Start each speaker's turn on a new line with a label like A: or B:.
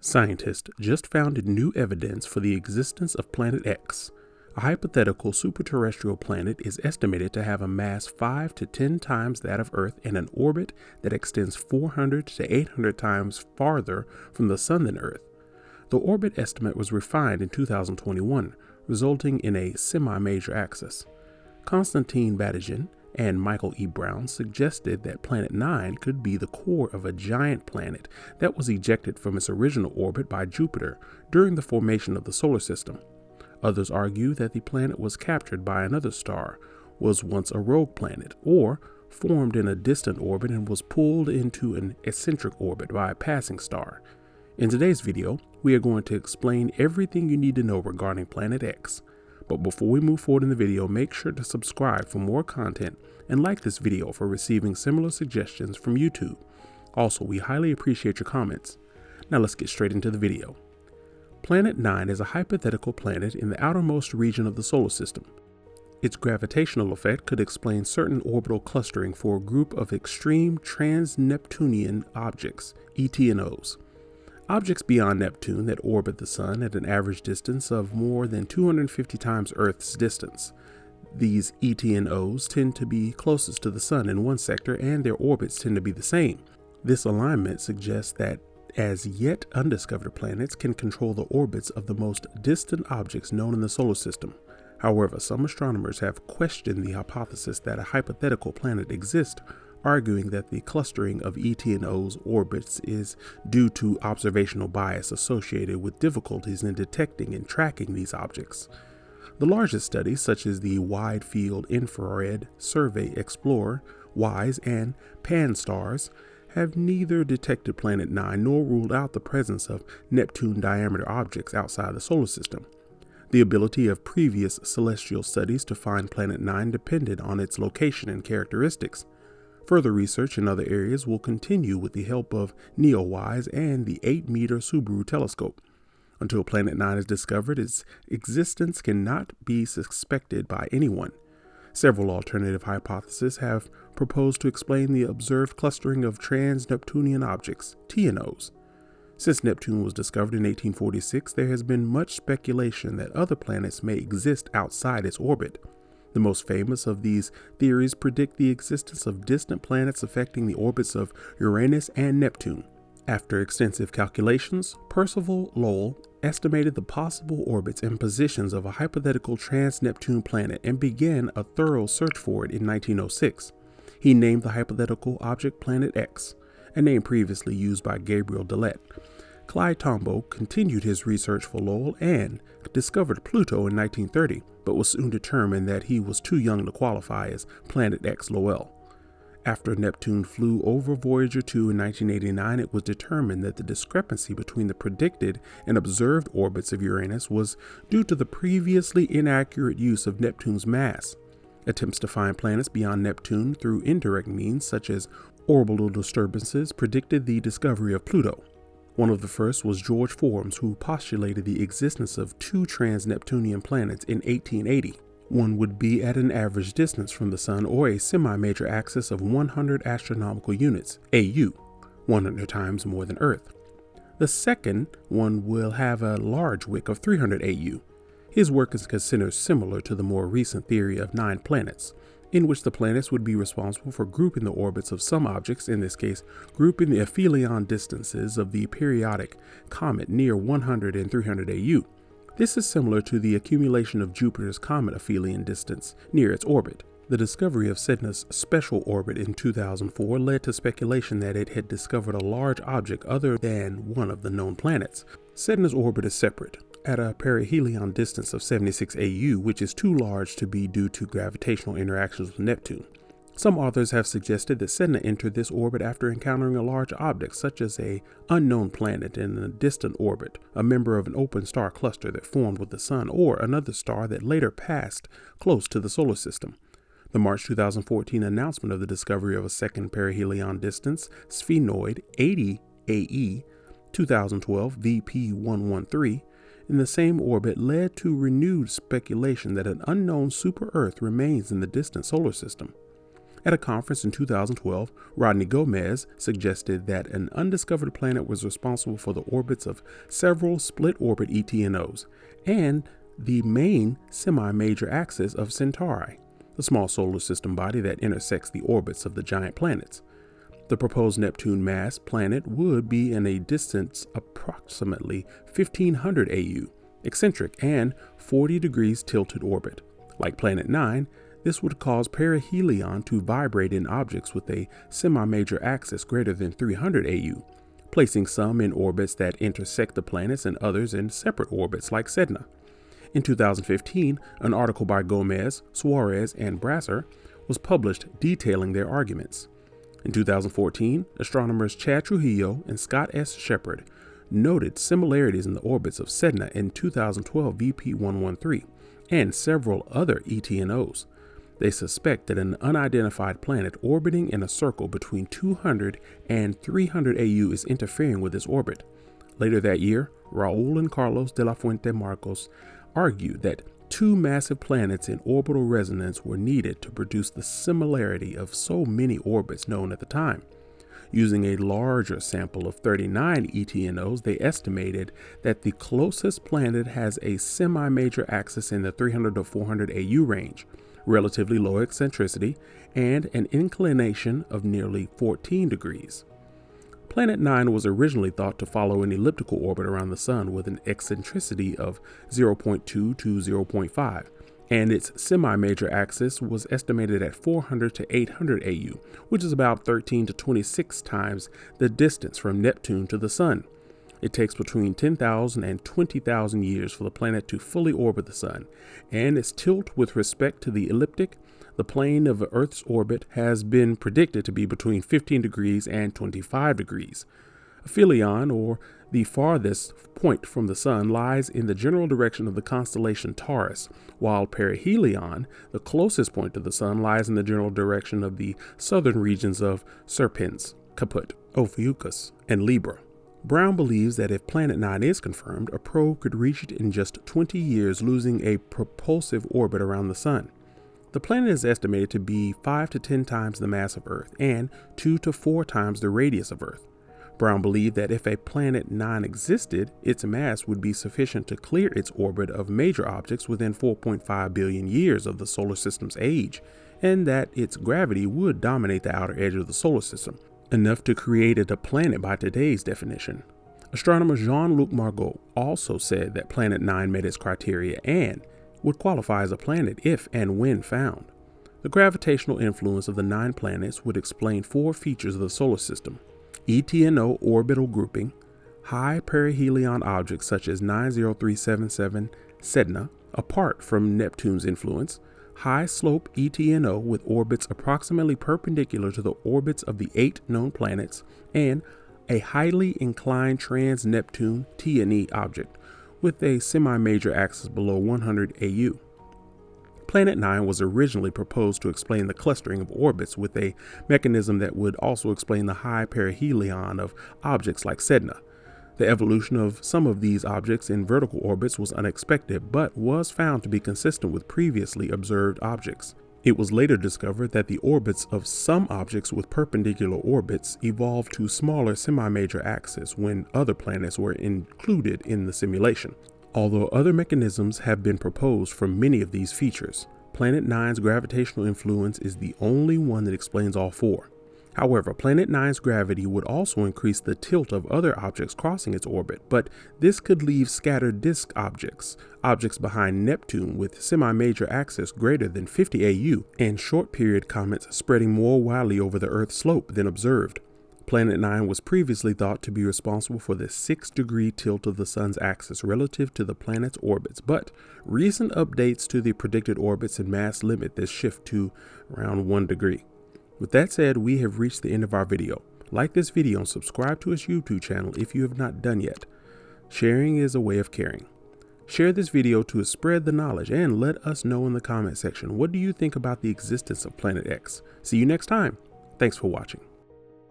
A: Scientists just found new evidence for the existence of Planet X. A hypothetical superterrestrial planet is estimated to have a mass 5 to 10 times that of Earth and an orbit that extends 400 to 800 times farther from the Sun than Earth. The orbit estimate was refined in 2021, resulting in a semi-major axis. Constantine Batigin and Michael E. Brown suggested that Planet 9 could be the core of a giant planet that was ejected from its original orbit by Jupiter during the formation of the solar system. Others argue that the planet was captured by another star, was once a rogue planet, or formed in a distant orbit and was pulled into an eccentric orbit by a passing star. In today's video, we are going to explain everything you need to know regarding Planet X. But before we move forward in the video, make sure to subscribe for more content and like this video for receiving similar suggestions from YouTube. Also, we highly appreciate your comments. Now let's get straight into the video. Planet 9 is a hypothetical planet in the outermost region of the solar system. Its gravitational effect could explain certain orbital clustering for a group of extreme trans-Neptunian objects, ETNOs. Objects beyond Neptune that orbit the Sun at an average distance of more than 250 times Earth's distance. These ETNOs tend to be closest to the Sun in one sector, and their orbits tend to be the same. This alignment suggests that as yet undiscovered planets can control the orbits of the most distant objects known in the solar system. However, some astronomers have questioned the hypothesis that a hypothetical planet exists, arguing that the clustering of ETNOs orbits is due to observational bias associated with difficulties in detecting and tracking these objects. The largest studies, such as the Wide Field Infrared Survey Explorer, WISE, and PAN-STARRS, have neither detected Planet 9 nor ruled out the presence of Neptune diameter objects outside the solar system. The ability of previous celestial studies to find Planet 9 depended on its location and characteristics. Further research in other areas will continue with the help of NEOWISE and the 8-meter Subaru telescope. Until Planet 9 is discovered, its existence cannot be suspected by anyone. Several alternative hypotheses have proposed to explain the observed clustering of trans-Neptunian objects, ETNOs. Since Neptune was discovered in 1846, there has been much speculation that other planets may exist outside its orbit. The most famous of these theories predict the existence of distant planets affecting the orbits of Uranus and Neptune. After extensive calculations, Percival Lowell estimated the possible orbits and positions of a hypothetical trans-Neptune planet and began a thorough search for it in 1906. He named the hypothetical object Planet X, a name previously used by Gabriel Delet. Clyde Tombaugh continued his research for Lowell and discovered Pluto in 1930, but was soon determined that he was too young to qualify as Planet X Lowell. After Neptune flew over Voyager 2 in 1989, it was determined that the discrepancy between the predicted and observed orbits of Uranus was due to the previously inaccurate use of Neptune's mass. Attempts to find planets beyond Neptune through indirect means, such as orbital disturbances, predicted the discovery of Pluto. One of the first was George Forbes, who postulated the existence of two trans-Neptunian planets in 1880. One would be at an average distance from the Sun or a semi-major axis of 100 astronomical units, AU, 100 times more than Earth. The second one will have a large wick of 300 AU. His work is considered similar to the more recent theory of 9 planets, in which the planets would be responsible for grouping the orbits of some objects, in this case, grouping the aphelion distances of the periodic comet near 100 and 300 AU. This is similar to the accumulation of Jupiter's comet aphelion distance near its orbit. The discovery of Sedna's special orbit in 2004 led to speculation that it had discovered a large object other than one of the known planets. Sedna's orbit is separate, at a perihelion distance of 76 AU, which is too large to be due to gravitational interactions with Neptune. Some authors have suggested that Sedna entered this orbit after encountering a large object, such as an unknown planet in a distant orbit, a member of an open star cluster that formed with the Sun, or another star that later passed close to the solar system. The March 2014 announcement of the discovery of a second perihelion distance sphenoid 80 AE 2012 VP113 in the same orbit led to renewed speculation that an unknown super-Earth remains in the distant solar system. At a conference in 2012, Rodney Gomez suggested that an undiscovered planet was responsible for the orbits of several split-orbit ETNOs and the main semi-major axis of Centauri, the small solar system body that intersects the orbits of the giant planets. The proposed Neptune mass planet would be in a distance approximately 1500 AU, eccentric, and 40 degrees tilted orbit. Like Planet 9, this would cause perihelion to vibrate in objects with a semi-major axis greater than 300 AU, placing some in orbits that intersect the planets and others in separate orbits like Sedna. In 2015, an article by Gomez, Suarez, and Brasser was published detailing their arguments. In 2014, astronomers Chad Trujillo and Scott S. Shepard noted similarities in the orbits of Sedna in 2012 VP113 and several other ETNOs. They suspect that an unidentified planet orbiting in a circle between 200 and 300 AU is interfering with this orbit. Later that year, Raul and Carlos de la Fuente Marcos argued that two massive planets in orbital resonance were needed to produce the similarity of so many orbits known at the time. Using a larger sample of 39 ETNOs, they estimated that the closest planet has a semi-major axis in the 300 to 400 AU range, relatively low eccentricity, and an inclination of nearly 14 degrees. Planet 9 was originally thought to follow an elliptical orbit around the Sun with an eccentricity of 0.2 to 0.5, and its semi-major axis was estimated at 400 to 800 AU, which is about 13 to 26 times the distance from Neptune to the Sun. It takes between 10,000 and 20,000 years for the planet to fully orbit the Sun, and its tilt with respect to the ecliptic, the plane of Earth's orbit, has been predicted to be between 15 degrees and 25 degrees. Aphelion, or the farthest point from the Sun, lies in the general direction of the constellation Taurus, while perihelion, the closest point to the Sun, lies in the general direction of the southern regions of Serpens, Caput, Ophiuchus, and Libra. Brown believes that if Planet 9 is confirmed, a probe could reach it in just 20 years, losing a propulsive orbit around the Sun. The planet is estimated to be 5 to 10 times the mass of Earth and 2 to 4 times the radius of Earth. Brown believed that if a Planet 9 existed, its mass would be sufficient to clear its orbit of major objects within 4.5 billion years of the solar system's age, and that its gravity would dominate the outer edge of the solar system, enough to create it a planet by today's definition. Astronomer Jean-Luc Margot also said that Planet 9 met its criteria and would qualify as a planet if and when found. The gravitational influence of the 9 planets would explain 4 features of the solar system: ETNO orbital grouping, high perihelion objects such as 90377 Sedna, apart from Neptune's influence, high slope ETNO with orbits approximately perpendicular to the orbits of the 8 known planets, and a highly inclined trans-Neptune T&E object with a semi-major axis below 100 AU. Planet 9 was originally proposed to explain the clustering of orbits with a mechanism that would also explain the high perihelion of objects like Sedna. The evolution of some of these objects in vertical orbits was unexpected, but was found to be consistent with previously observed objects. It was later discovered that the orbits of some objects with perpendicular orbits evolved to smaller semi-major axes when other planets were included in the simulation. Although other mechanisms have been proposed for many of these features, Planet 9's gravitational influence is the only one that explains all 4. However, Planet 9's gravity would also increase the tilt of other objects crossing its orbit, but this could leave scattered disk objects behind Neptune with semi-major axis greater than 50 AU, and short-period comets spreading more widely over the Earth's slope than observed. Planet 9 was previously thought to be responsible for the 6-degree tilt of the Sun's axis relative to the planet's orbits, but recent updates to the predicted orbits and mass limit this shift to around 1 degree. With that said, we have reached the end of our video. Like this video and subscribe to his YouTube channel if you have not done yet. Sharing is a way of caring. Share this video to spread the knowledge and let us know in the comment section, what do you think about the existence of Planet X? See you next time. Thanks for watching.